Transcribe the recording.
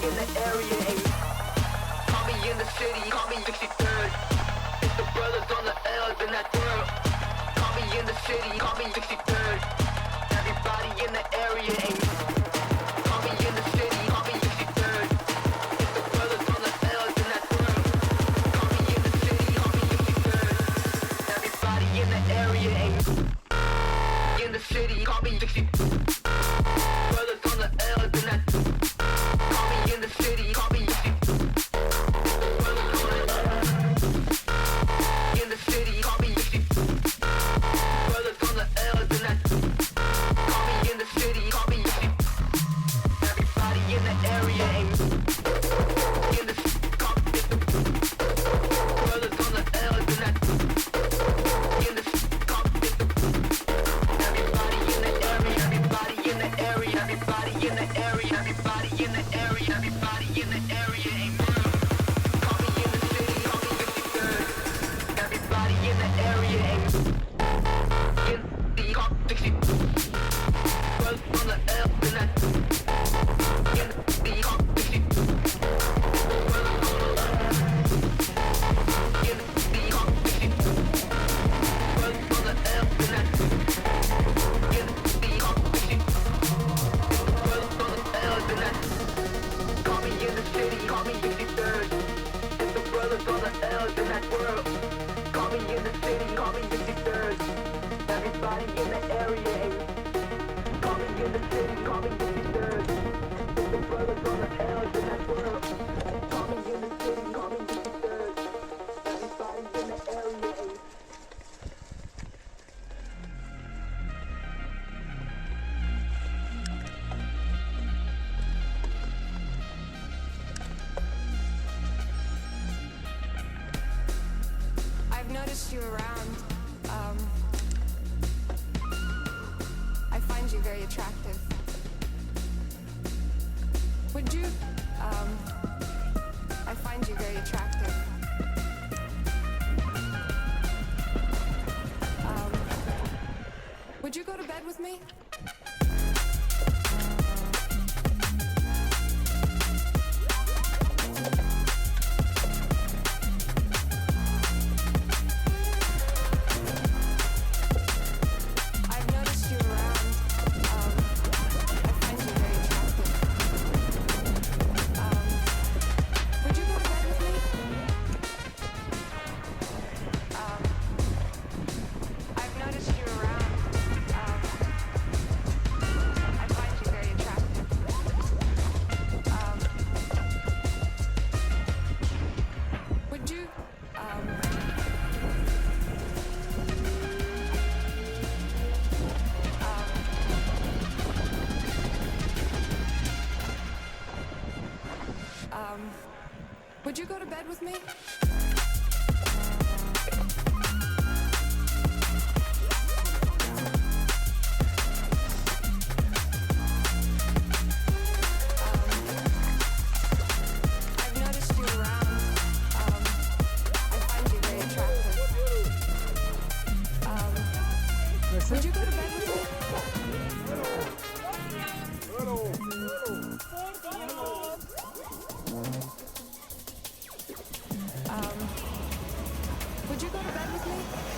in the area. Hey, call me in the city, call me 63rd. It's the brothers on the L's in that world. Call me in the city, call me 63rd. Everybody in the area. Hey, call me in the city, call me 63rd. It's the brothers on the L's in that world. Call me in the city, call me 63rd. Everybody in the area. Hey, in the city, call me 63rd. Brothers on the L's in that. Call me in the city, call me 63rd. Brothers on the L's. In the city, call me 63rd. Brothers on the L's in that. Call me in the city, call me 63rd. Everybody in the area. Hey, in the city, call me 63rd. Brothers on the L's in that. In the city, call me 63rd. Everybody in the area, everybody in the area, everybody in the area, everybody in the area, everybody in the area. Hey, world. Call me in the city, call me 63rd. Everybody in the area. Hey, in the city, call me 63rd. Brothers on the L in that. In the city, call me 63rd. Brothers on the L. In the city, call me 63rd. Brothers on the L in that. In the city, call me 63rd. Brothers on the L's in that. Call me in the city, call me 63rd. It's the brothers on the L's in that world. Call me in the city, call me 63rd. Everybody in the area. Hey, call me in the city, call me 63rd. It's the brothers on the L's in that world. Call me in the city, call me 63rd. Everybody in the area. Hey. I've noticed you around. I find you very attractive. Would you, I find you very attractive. Would you go to bed with me? I've noticed you around. I find you very attractive. Would you go to bed with me? I've noticed you around. I find you very attractive. Would you? Would you go to bed with me? I've noticed you around. I find you very attractive. Would you go to bed with me? Would you go to bed with me?